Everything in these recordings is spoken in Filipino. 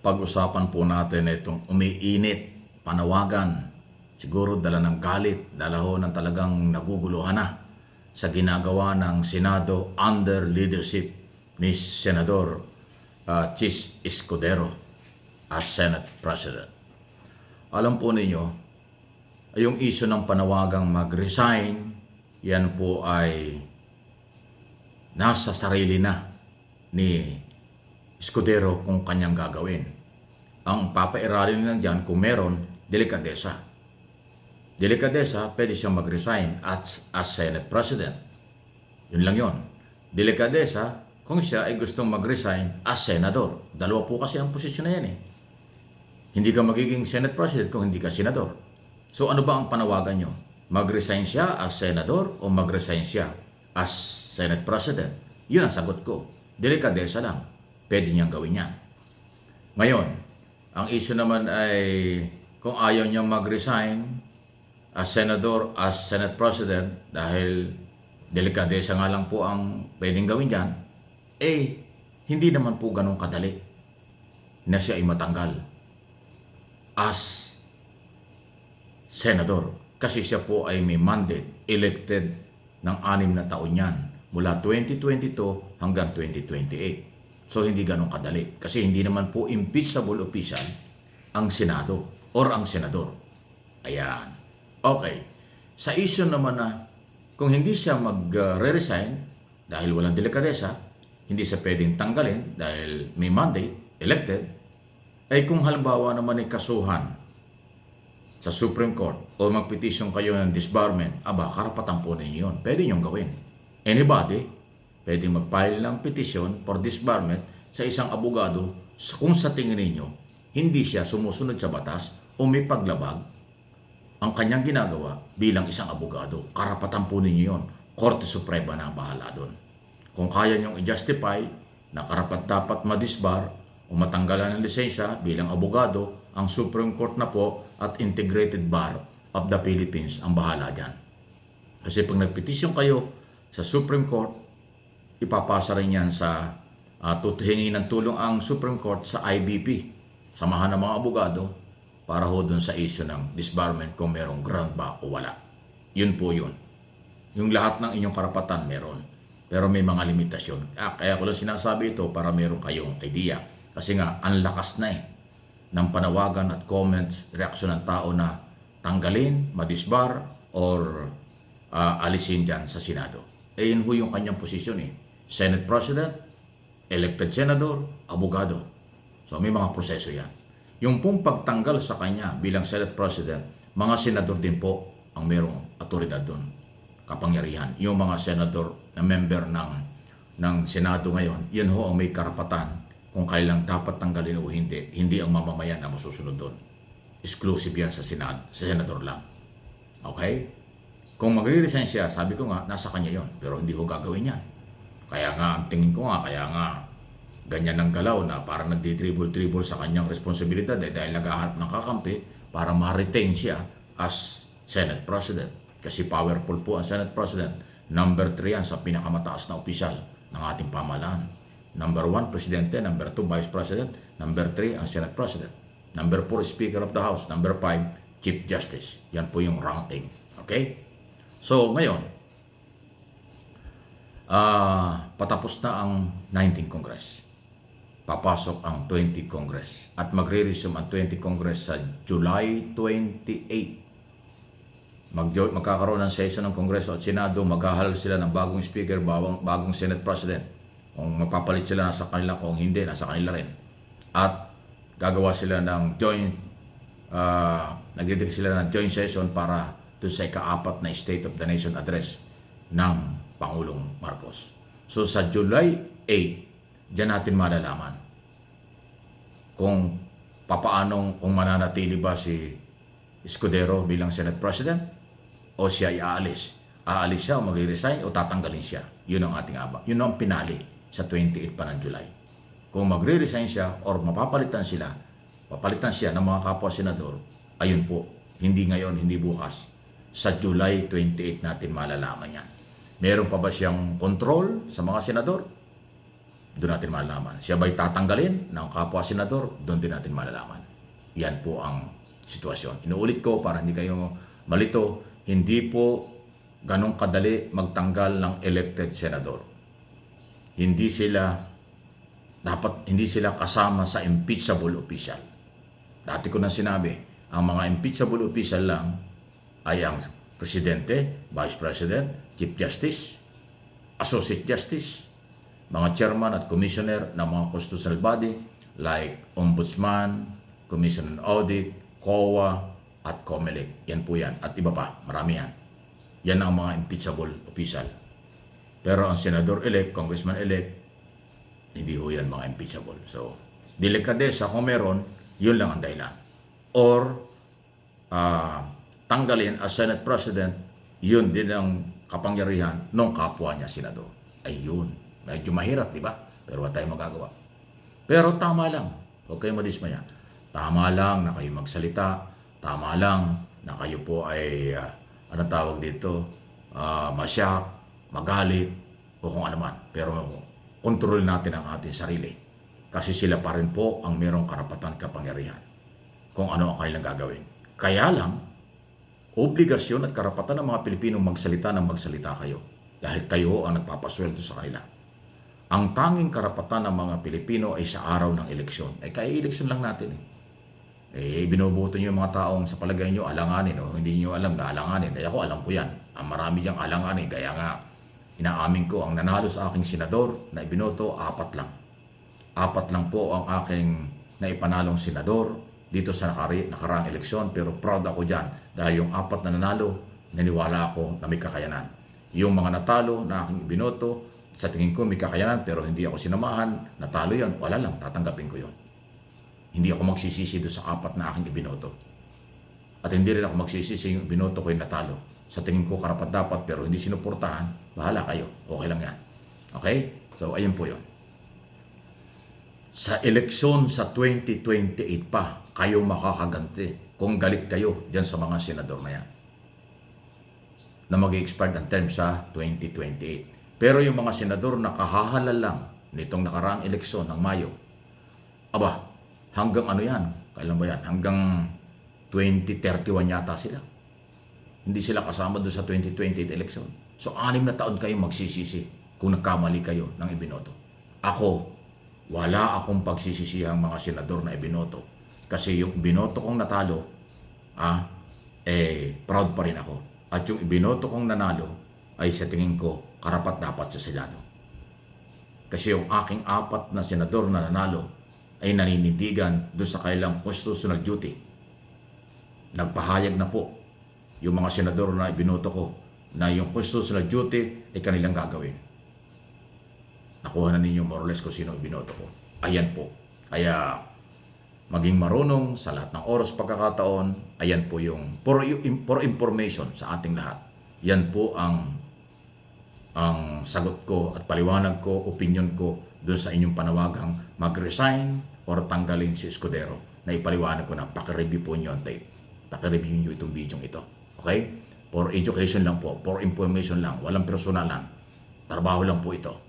pag-usapan po natin itong umiinit, panawagan, siguro dala ng galit, dala ho ng talagang naguguluhan na sa ginagawa ng Senado under leadership ni Senador Chis Escudero as Senate President. Alam po ninyo, yung issue ng panawagang mag-resign, yan po ay nasa sarili na ni Escudero kung kanyang gagawin. Ang papairalin lang dyan kung meron, delikadesa. Delikadesa, pwede siyang mag-resign as Senate President. Yun lang yun. Delikadesa, kung siya ay gustong mag-resign as Senador. Dalawa po kasi ang posisyon na yan eh. Hindi ka magiging Senate President kung hindi ka Senador. So ano ba ang panawagan nyo? Mag-resign siya as Senador o mag-resign siya as Senate President? Yun ang sagot ko. Delikadesa lang. Pwede niyang gawin yan. Ngayon, ang issue naman ay kung ayaw niyang mag-resign as Senador, as Senate President, dahil delikadesa nga lang po ang pwedeng gawin dyan, hindi naman po ganun kadali na siya ay matanggal as Senador. Kasi siya po ay may mandate, elected ng 6 na taon yan, mula 2022 hanggang 2028. So hindi ganun kadali. Kasi hindi naman po impeachable official ang Senado or ang Senador. Ayan. Okay. Sa issue naman na kung hindi siya mag-resign dahil walang delikadesa, hindi siya pwedeng tanggalin dahil may mandate, elected, ay kung halimbawa naman ay kasuhan sa Supreme Court o magpetisyon kayo ng disbarment, karapatan po ninyo yun. Pwede niyong gawin. Anybody, pwede mag-file ng petition for disbarment sa isang abogado kung sa tingin ninyo hindi siya sumusunod sa batas o may paglabag ang kanyang ginagawa bilang isang abogado. Karapatan po ninyo yun. Korte Suprema na ang bahala doon. Kung kaya niyong i-justify na karapat-dapat madisbar o matanggalan ng lisensya bilang abogado, ang Supreme Court na po at Integrated Bar of the Philippines ang bahala dyan. Kasi pag nagpetisyon kayo sa Supreme Court, ipapasa rin yan sa tutuhingi ng tulong ang Supreme Court sa IBP, samahan ng mga abogado, para ho dun sa issue ng disbarment kung merong ground ba o wala. Yun po yun. Yung lahat ng inyong karapatan meron. Pero may mga limitasyon. Kaya ko lang sinasabi ito para meron kayong idea. Kasi nga, ang lakas na ng panawagan at comments, reaksyon ng tao na tanggalin, madisbar, or alisin dyan sa Senado. Yun ho yung kanyang posisyon eh. Senate President, elected Senador, abogado. So may mga proseso yan. Yung pong pagtanggal sa kanya bilang Senate President, mga senador din po ang merong otoridad doon, kapangyarihan. Yung mga senador na member ng Senado ngayon, yun ho ang may karapatan kung kailang dapat tanggalin o hindi. Hindi ang mamamayan na masusunod doon. Exclusive yan sa senador lang. Okay? Kung magre-resign siya, sabi ko nga, nasa kanya yon, pero hindi ko gagawin yan. Kaya nga, ang tingin ko nga, kaya nga, ganyan ang galaw na parang nagdi-dribble-dribble sa kanyang responsibilidad dahil naghahanap ng kakampi para ma-retain siya as Senate President. Kasi powerful po ang Senate President. Number 3 yan sa pinakamataas na opisyal ng ating pamahalaan. Number 1, Presidente. Number 2, Vice President. Number 3, ang Senate President. Number 4, Speaker of the House. Number 5, Chief Justice. Yan po yung ranking. Okay? So, ngayon, patapos na ang 19th Congress. Papasok ang 20th Congress. At magre-resume ang 20th Congress sa July 28. Magkakaroon ng session ng Kongreso at Senado. Maghahal sila ng bagong Speaker, bagong Senate President. Kung mapapalit sila nasa kanila, kung hindi, nasa kanila rin. At gagawa sila ng nagdidik sila ng joint session para sa ika-4 na State of the Nation Address ng Pangulong Marcos. So sa July 8, diyan natin malalaman kung kung mananatili ba si Escudero bilang Senate President o siya ay aalis. Aalis siya o mag-resign o tatanggalin siya. Yun ang ating aba. Yun ang pinali sa 28 pa ng July. Kung magre-resign siya or papalitan siya ng mga kapwa senador, ayun po, hindi ngayon, hindi bukas. Sa July 28 natin malalaman yan. Meron pa ba siyang control sa mga senador? doon natin malalaman. Siya ba'y tatanggalin ng kapwa senador? Doon din natin malalaman. Yan po ang sitwasyon. Inuulit ko para hindi kayo malito, hindi po ganong kadali magtanggal ng elected senador. Hindi sila kasama sa impeachable official. Dati ko na sinabi, ang mga impeachable official lang ay ang Presidente, Vice President, Chief Justice, Associate Justice, mga chairman at commissioner ng mga constitutional body like Ombudsman, Commission on Audit, COA, at COMELEC. Yan po yan. At iba pa, marami yan. Yan ang mga impeachable official. Pero ang senador-elect, congressman-elect, hindi ho yan mga impeachable. So, delikadesa kung meron, yun lang ang dahilan. Or, tanggalin as Senate President, yun din ang kapangyarihan ng kapwa niya, senador. Ayun. Medyo mahirap, di ba? Pero wala tayong magagawa. Pero tama lang. Huwag kayong madismaya. Tama lang na kayo magsalita. Tama lang na kayo po ay, anong tawag dito, masyak, magalit, o kung ano man. Pero kontrol natin ang ating sarili. Kasi sila pa rin po ang merong karapatan kapangyarihan kung ano ang kanilang gagawin. Kaya lang, obligasyon at karapatan ng mga Pilipino magsalita kayo. Dahil kayo ang nagpapasweldo sa kanila. Ang tanging karapatan ng mga Pilipino ay sa araw ng eleksyon. Kaya eleksyon lang natin binoboto nyo yung mga taong sa palagay nyo alanganin o hindi nyo alam na alanganin. Ako alam ko yan. Ang marami diyang alanganin. Kaya nga, inaamin ko, ang nanalo sa aking senador na ibinoto, 4 lang. 4 lang po ang aking naipanalong senador dito sa nakaraang eleksyon. Pero proud ako dyan. Dahil yung 4 na nanalo, naniwala ako na may kakayanan. Yung mga natalo na aking ibinoto, sa tingin ko may kakayanan pero hindi ako sinamahan, natalo yan, wala lang, tatanggapin ko yon. Hindi ako magsisisi doon sa 4 na aking ibinoto. At hindi rin ako magsisisi yung ibinoto ko yung natalo. Sa tingin ko karapat dapat pero hindi sinuportahan, bahala kayo, okay lang yan. Okay? So ayun po yon. Sa eleksyon sa 2028 pa, kayo makakaganti kung galit kayo diyan sa mga senador na yan na mag-expire ang term sa 2028. Pero yung mga senador na kahahalal lang nitong nakaraang eleksyon ng Mayo, hanggang ano yan? Kailan ba yan? Hanggang 2031 yata sila. Hindi sila kasama doon sa 2028 election. So, 6 na taon kayo magsisisi kung nagkamali kayo ng ibinoto. Ako, wala akong pagsisisihang mga senador na ibinoto. Kasi yung ibinoto kong natalo, proud pa rin ako. At yung ibinoto kong nanalo, ay sa tingin ko, karapat dapat sa Senado. Kasi yung aking 4 na senador na nanalo ay naninindigan doon sa kailang constitutional duty. Nagpahayag na po yung mga senador na ibinoto ko na yung constitutional duty ay kanilang gagawin. Nakuha na ninyo more or less kung sino ibinoto ko. Ayan po. Kaya maging marunong sa lahat ng oras pagkakataon, ayan po yung for information sa ating lahat. Yan po ang sagot ko at paliwanag ko, opinion ko doon sa inyong panawagang mag-resign or tanggalin si Escudero na ipaliwanag ko na pakireview po nyo ang tape. Pakireview nyo itong video ito. Okay? For education lang po, for information lang, walang personalan. Trabaho lang po ito.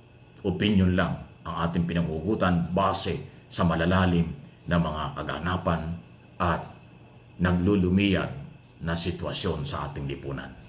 Opinion lang ang ating pinangugutan base sa malalalim na mga kaganapan at naglulumiyad na sitwasyon sa ating lipunan.